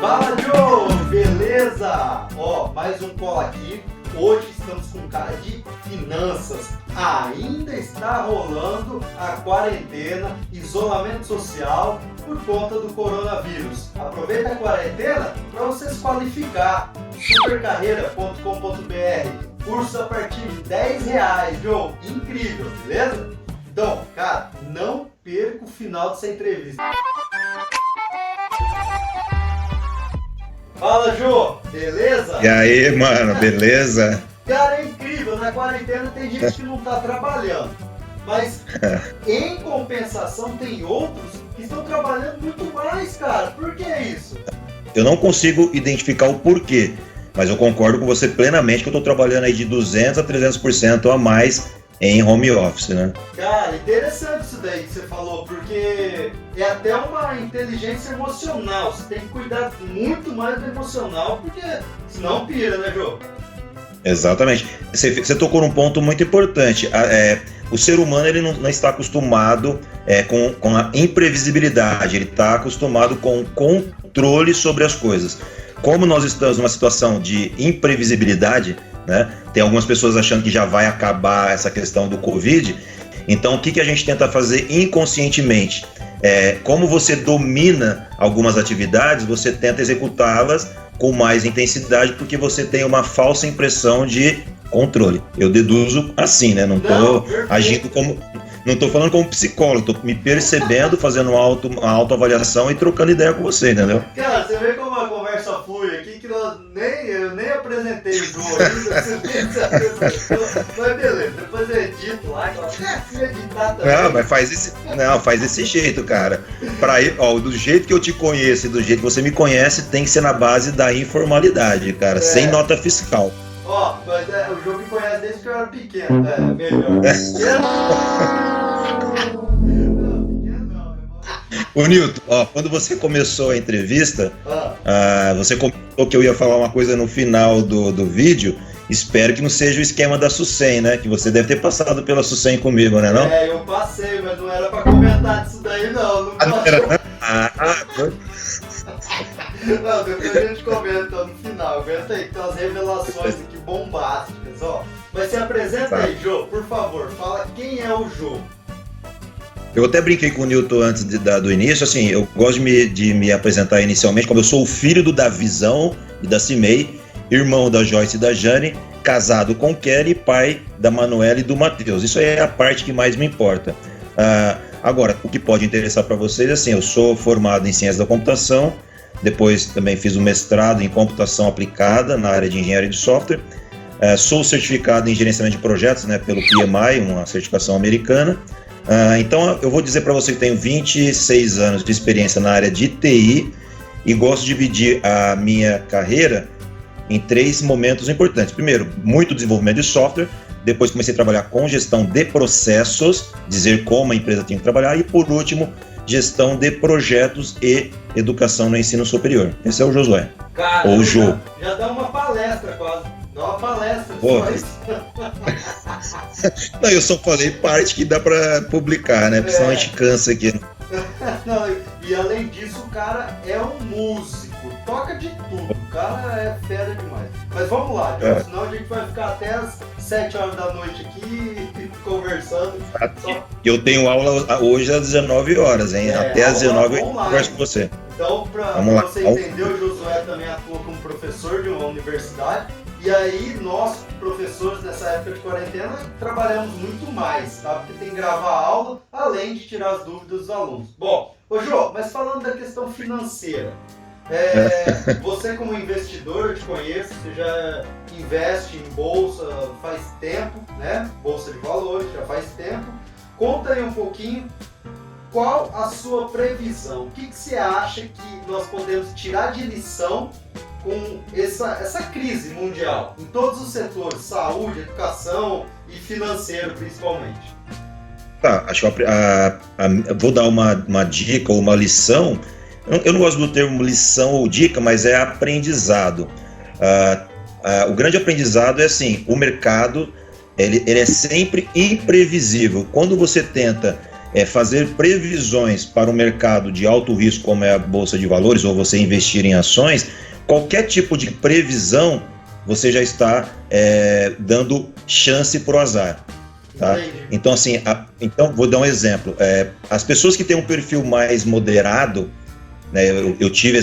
Fala, Joe! Beleza? Ó, mais um call aqui. Hoje estamos com um cara de finanças. Ainda está rolando a quarentena, isolamento social por conta do coronavírus. Aproveita a quarentena para você se qualificar. Supercarreira.com.br. Curso a partir de R$10, Joe. Incrível, beleza? Então, cara, não perca o final dessa entrevista. Fala, Jô, beleza? E aí, mano, beleza? Cara, é incrível, na quarentena tem gente que não tá trabalhando, mas em compensação tem outros que estão trabalhando muito mais, cara. Por que isso? Eu não consigo identificar o porquê, mas eu concordo com você plenamente que eu tô trabalhando aí de 200% a 300% a mais em home office, né? Cara, interessante isso daí que você falou, porque é até uma inteligência emocional. Você tem que cuidar muito mais do emocional, porque senão pira, né, Jô? Exatamente. Você tocou num ponto muito importante. O ser humano ele não está acostumado com a imprevisibilidade, ele está acostumado com o controle sobre as coisas. Como nós estamos numa situação de imprevisibilidade, né? Tem algumas pessoas achando que já vai acabar essa questão do Covid. Então, o que a gente tenta fazer inconscientemente? Como você domina algumas atividades, você tenta executá-las com mais intensidade, porque você tem uma falsa impressão de controle. Eu deduzo assim, né? Não estou agindo como... Não estou falando como psicólogo, estou me percebendo, fazendo uma autoavaliação e trocando ideia com você, entendeu? Cara, você vê como a conversa flui aqui, que eu nem apresentei o João ainda, mas beleza, depois eu edito lá, que eu editar também. Não, mas faz desse jeito, cara. Do jeito que eu te conheço e do jeito que você me conhece, tem que ser na base da informalidade, cara, sem nota fiscal. Ó, mas o João me conhece desde que eu era pequeno, melhor. Ô Nilton, quando você começou a entrevista, você comentou que eu ia falar uma coisa no final do vídeo. Espero que não seja o esquema da Sucem, né? Que você deve ter passado pela Sucem comigo, né? Não? Eu passei, mas não era pra comentar disso daí, não. Não era. Não, depois a gente comenta no final. Aguenta aí, que tem umas revelações aqui bombásticas, ó. Mas se apresenta aí, Jô, por favor. Fala quem é o Jô. Eu até brinquei com o Nilton antes do início, assim, eu gosto de me apresentar inicialmente como eu sou o filho do Davizão e da Cimei, irmão da Joyce e da Jane, casado com Kelly, pai da Manuela e do Matheus. Isso aí é a parte que mais me importa. Agora, o que pode interessar para vocês, assim, eu sou formado em Ciência da Computação, depois também fiz um mestrado em Computação Aplicada na área de Engenharia de Software, sou certificado em Gerenciamento de Projetos, né, pelo PMI, uma certificação americana. Então eu vou dizer para você que tenho 26 anos de experiência na área de TI e gosto de dividir a minha carreira em 3 momentos importantes. Primeiro, muito desenvolvimento de software. Depois comecei a trabalhar com gestão de processos, dizer como a empresa tem que trabalhar. E por último, gestão de projetos e educação no ensino superior. Esse é o Josué. Cara, ou o Jô. Já dá uma palestra quase. Dá uma palestra. Não, eu só falei parte que dá pra publicar, né? Porque senão a gente cansa aqui. Não, e além disso, o cara é um músico, toca de tudo, o cara é fera demais. Mas vamos lá, João, senão a gente vai ficar até as 7 horas da noite aqui conversando. Eu tenho aula hoje às 19 horas, hein? Até às 19 eu converso com você. Então, pra você entender, o Josué também atua como professor de uma universidade. E aí, nós, professores, nessa época de quarentena, trabalhamos muito mais, tá? Porque tem que gravar a aula, além de tirar as dúvidas dos alunos. Bom, ô Jô, mas falando da questão financeira, você como investidor, eu te conheço, você já investe em bolsa faz tempo, né? Bolsa de valores, já faz tempo. Conta aí um pouquinho, qual a sua previsão? O que você acha que nós podemos tirar de lição com essa crise mundial, em todos os setores, saúde, educação e financeiro principalmente? Tá, acho que vou dar uma dica ou uma lição. Eu não gosto do termo lição ou dica, mas é aprendizado. O grande aprendizado é assim, o mercado ele é sempre imprevisível. Quando você tenta fazer previsões para o mercado de alto risco, como é a Bolsa de Valores, ou você investir em ações, qualquer tipo de previsão, você já está dando chance para o azar. Tá? Então, assim, então, vou dar um exemplo. As pessoas que têm um perfil mais moderado, né, eu tive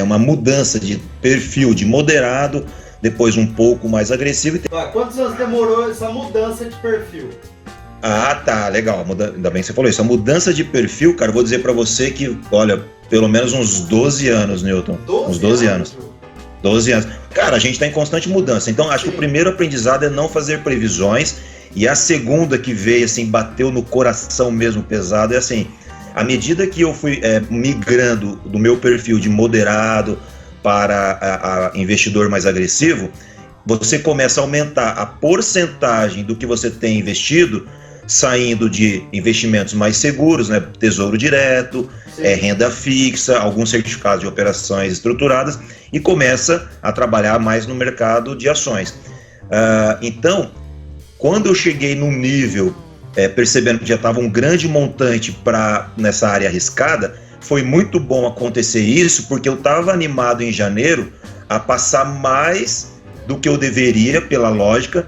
uma mudança de perfil de moderado, depois um pouco mais agressivo. Quantos anos demorou essa mudança de perfil? Ah, tá, legal. Ainda bem que você falou isso. A mudança de perfil, cara, eu vou dizer pra você que, olha, pelo menos uns 12 anos, Newton. Uns 12 anos. 12 anos. Cara, a gente tá em constante mudança. Então, acho que o primeiro aprendizado é não fazer previsões. E a segunda que veio, assim, bateu no coração mesmo pesado, é assim, à medida que eu fui migrando do meu perfil de moderado para a investidor mais agressivo, você começa a aumentar a porcentagem do que você tem investido, saindo de investimentos mais seguros, né, tesouro direto, renda fixa, alguns certificados de operações estruturadas, e começa a trabalhar mais no mercado de ações. Então, quando eu cheguei num nível, percebendo que já estava um grande montante nessa área arriscada, foi muito bom acontecer isso, porque eu estava animado em janeiro a passar mais do que eu deveria, pela lógica.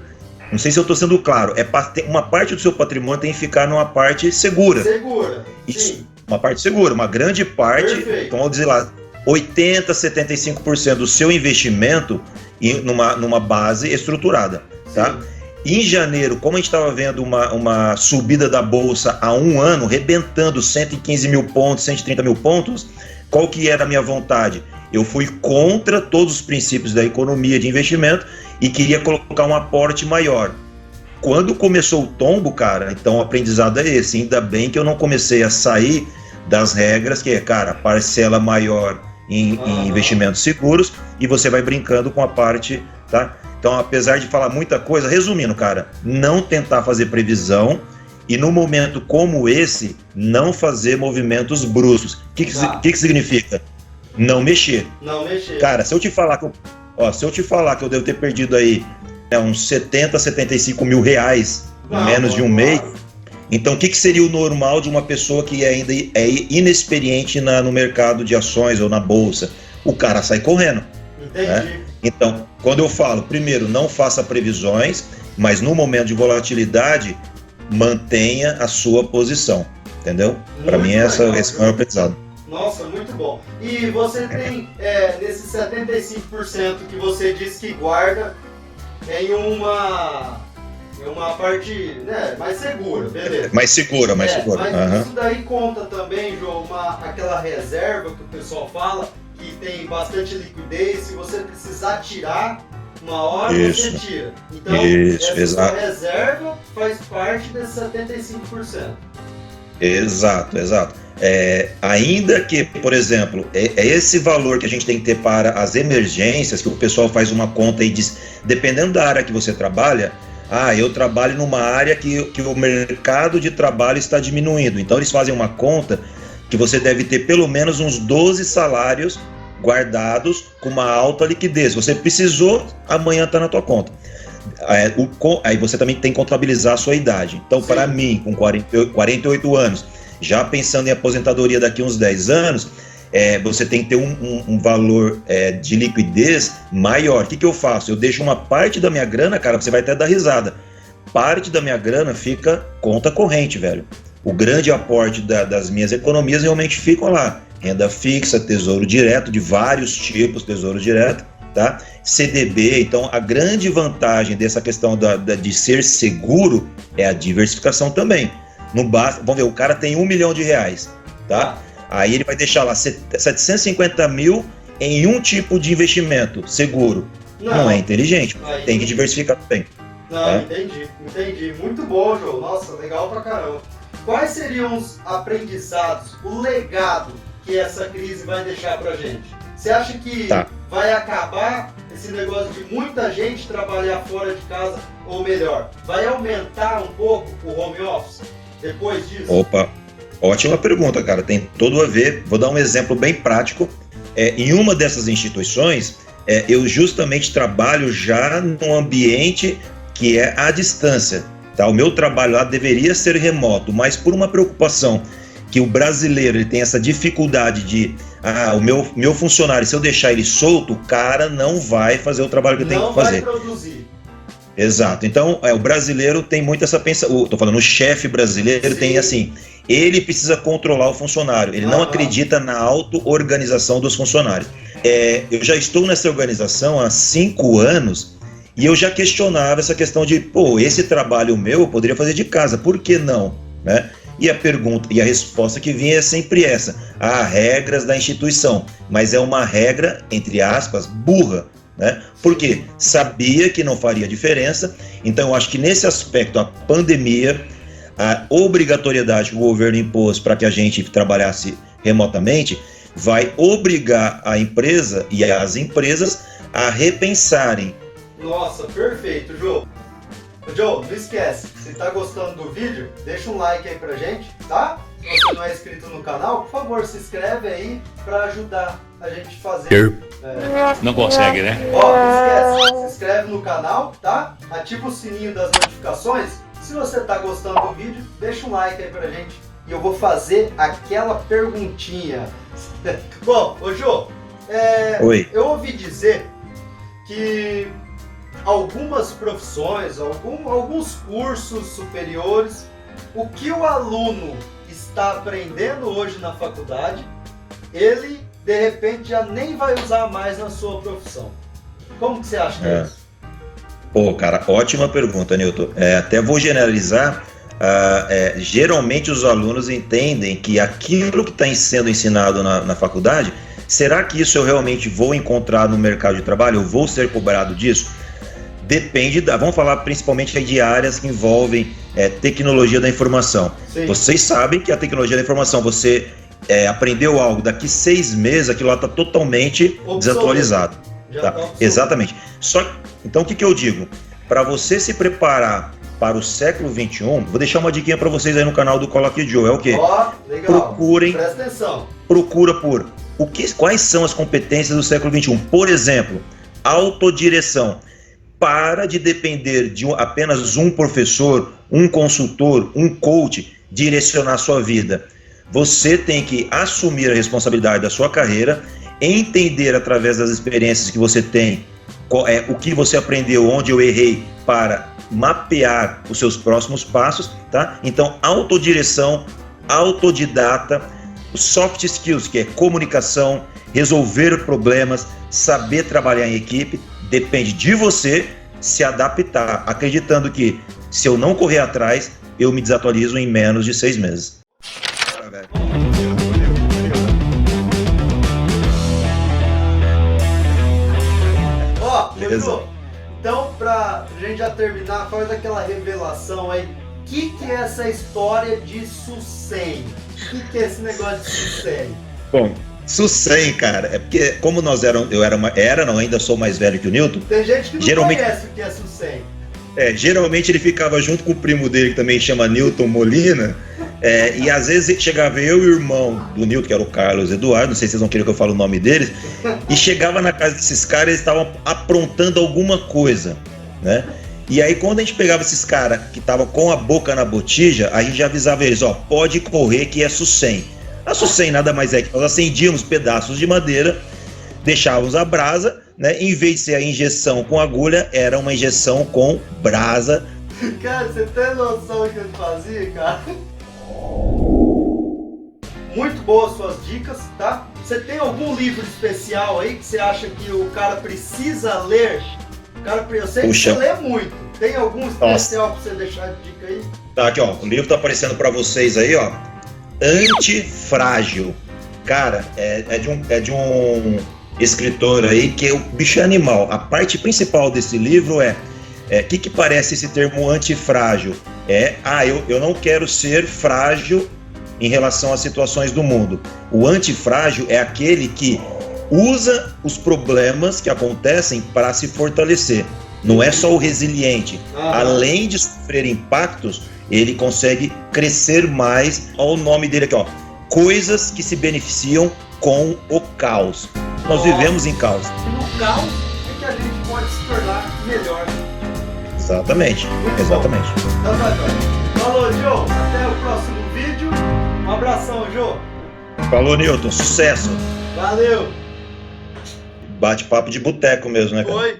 Não sei se eu estou sendo claro. Uma parte do seu patrimônio tem que ficar numa parte segura. Isso, sim. Uma parte segura, uma grande parte. Perfeito. Então, vamos dizer lá, 80%, 75% do seu investimento numa base estruturada. Tá? Em janeiro, como a gente estava vendo uma subida da Bolsa há um ano, rebentando 115 mil pontos, 130 mil pontos, qual que era a minha vontade? Eu fui contra todos os princípios da economia de investimento e queria colocar um aporte maior. Quando começou o tombo, cara, então o aprendizado é esse. Ainda bem que eu não comecei a sair das regras, que é, cara, parcela maior em investimentos seguros e você vai brincando com a parte, tá? Então, apesar de falar muita coisa, resumindo, cara, não tentar fazer previsão e no momento como esse, não fazer movimentos bruscos. O que significa? Não mexer. Não mexer. Cara, se eu te falar que eu devo ter perdido aí uns 70, 75 mil reais em menos de um mês, então o que seria o normal de uma pessoa que ainda é inexperiente no mercado de ações ou na bolsa? O cara sai correndo. Entendi. Né? Então, quando eu falo, primeiro, não faça previsões, mas no momento de volatilidade, mantenha a sua posição, entendeu? Para mim, esse é o maior aprendizado. Nossa, muito bom. E você tem, nesses 75% que você disse que guarda em uma parte, né, mais segura, beleza? Mais segura. Mas isso daí conta também, João, aquela reserva que o pessoal fala, que tem bastante liquidez, se você precisar tirar, uma hora você tira. Então, essa reserva faz parte desses 75%. Exato. Ainda que, por exemplo, esse valor que a gente tem que ter para as emergências, que o pessoal faz uma conta e diz, dependendo da área que você trabalha, eu trabalho numa área que o mercado de trabalho está diminuindo. Então eles fazem uma conta que você deve ter pelo menos uns 12 salários guardados com uma alta liquidez. Você precisou, amanhã está na tua conta. Aí você também tem que contabilizar a sua idade. Então, para mim, com 48 anos, já pensando em aposentadoria daqui a uns 10 anos, você tem que ter um valor de liquidez maior. O que eu faço? Eu deixo uma parte da minha grana, cara, você vai até dar risada. Parte da minha grana fica conta corrente, velho. O grande aporte das minhas economias realmente ficam lá. Renda fixa, tesouro direto, de vários tipos, tesouro direto, tá? CDB, então a grande vantagem dessa questão de ser seguro é a diversificação também. Não basta, vamos ver, o cara tem R$1 milhão, tá? Aí ele vai deixar lá 750 mil em um tipo de investimento seguro. Não é inteligente, tem que diversificar também. Não, tá? Entendi. Muito bom, João. Nossa, legal pra caramba. Quais seriam os aprendizados, o legado que essa crise vai deixar pra gente? Você acha que vai acabar esse negócio de muita gente trabalhar fora de casa, ou melhor, vai aumentar um pouco o home office depois disso? Opa, ótima pergunta, cara, tem tudo a ver. Vou dar um exemplo bem prático. Em uma dessas instituições, eu justamente trabalho já num ambiente que é à distância. tá? O meu trabalho lá deveria ser remoto, mas por uma preocupação que o brasileiro ele tem essa dificuldade de o meu funcionário, se eu deixar ele solto, o cara não vai fazer o trabalho que eu tenho que fazer. Não vai produzir. Exato. Então, o brasileiro tem muito essa tô falando, o chefe brasileiro Sim. tem assim, ele precisa controlar o funcionário, ele não acredita na auto-organização dos funcionários. Eu já estou nessa organização há 5 anos e eu já questionava essa questão de, esse trabalho meu eu poderia fazer de casa, por que não? Né? E a pergunta e a resposta que vinha é sempre essa: há regras da instituição, mas é uma regra, entre aspas, burra, né? Porque sabia que não faria diferença. Então eu acho que nesse aspecto a pandemia, a obrigatoriedade que o governo impôs para que a gente trabalhasse remotamente, vai obrigar a empresa e as empresas a repensarem. Nossa, perfeito, Jô. Jô, não esquece, se tá gostando do vídeo, deixa um like aí pra gente, tá? Se você não é inscrito no canal, por favor, se inscreve aí pra ajudar a gente a fazer. Não consegue, né? Ó, não esquece, se inscreve no canal, tá? Ativa o sininho das notificações. Se você tá gostando do vídeo, deixa um like aí pra gente e eu vou fazer aquela perguntinha. Bom, ô Jô, Oi. eu ouvi dizer que algumas profissões, alguns cursos superiores, o que o aluno está aprendendo hoje na faculdade, ele de repente já nem vai usar mais na sua profissão. Como que você acha disso? Cara, ótima pergunta, Newton. Até vou generalizar. Geralmente os alunos entendem que aquilo que está sendo ensinado na faculdade, será que isso eu realmente vou encontrar no mercado de trabalho? Eu vou ser cobrado disso? Depende vamos falar principalmente de áreas que envolvem tecnologia da informação. Sim. Vocês sabem que a tecnologia da informação, você aprendeu algo, daqui 6 meses aquilo lá está totalmente desatualizado. Tá? Exatamente. Então o que eu digo? Para você se preparar para o século XXI, vou deixar uma diquinha para vocês aí no canal do Coloque Joe, é o quê? Legal. Presta atenção. Procura por quais são as competências do século XXI. Por exemplo, autodireção. Para de depender de apenas um professor, um consultor, um coach direcionar a sua vida. Você tem que assumir a responsabilidade da sua carreira, entender através das experiências que você tem o que você aprendeu, onde eu errei, para mapear os seus próximos passos, tá? Então, autodireção, autodidata, soft skills, que é comunicação, resolver problemas, saber trabalhar em equipe, depende de você se adaptar, acreditando que se eu não correr atrás, eu me desatualizo em menos de 6 meses. Beleza. Então, pra gente já terminar, faz aquela revelação aí. O que é essa história de Sucem? O que é esse negócio de Sucem? Bom, Sucem, cara, é porque como ainda sou mais velho que o Newton. Tem gente que não conhece o que é Sucem. Geralmente ele ficava junto com o primo dele, que também chama Newton Molina, e às vezes chegava eu e o irmão do Newton, que era o Carlos Eduardo, não sei se vocês vão querer que eu fale o nome deles, e chegava na casa desses caras, eles estavam aprontando alguma coisa, né? E aí quando a gente pegava esses caras que estavam com a boca na botija, a gente já avisava eles, pode correr que é Sucem. A Sucem nada mais é que nós acendíamos pedaços de madeira, deixávamos a brasa, né? Em vez de ser a injeção com agulha, era uma injeção com brasa. Cara, você tem noção do que eu fazia, cara? Muito boas suas dicas, tá? Você tem algum livro especial aí que você acha que o cara precisa ler? Eu sei que você lê muito. Tem algum especial pra você deixar de dica aí? Tá, aqui, o livro tá aparecendo pra vocês aí, Antifrágil. Cara, é de um escritor aí que o bicho é animal. A parte principal desse livro que parece esse termo antifrágil? Eu não quero ser frágil em relação às situações do mundo. O antifrágil é aquele que usa os problemas que acontecem para se fortalecer. Não é só o resiliente. Além de sofrer impactos, ele consegue crescer mais. Olha o nome dele aqui, coisas que se beneficiam com o caos. Nós vivemos em caos. No caos é que a gente pode se tornar melhor. Exatamente, Muito exatamente. bom. Então tá, Joy. Falou, Jô. Até o próximo vídeo. Um abração, Jô. Falou, Newton, sucesso. Valeu. Bate-papo de boteco mesmo, né, cara? Foi.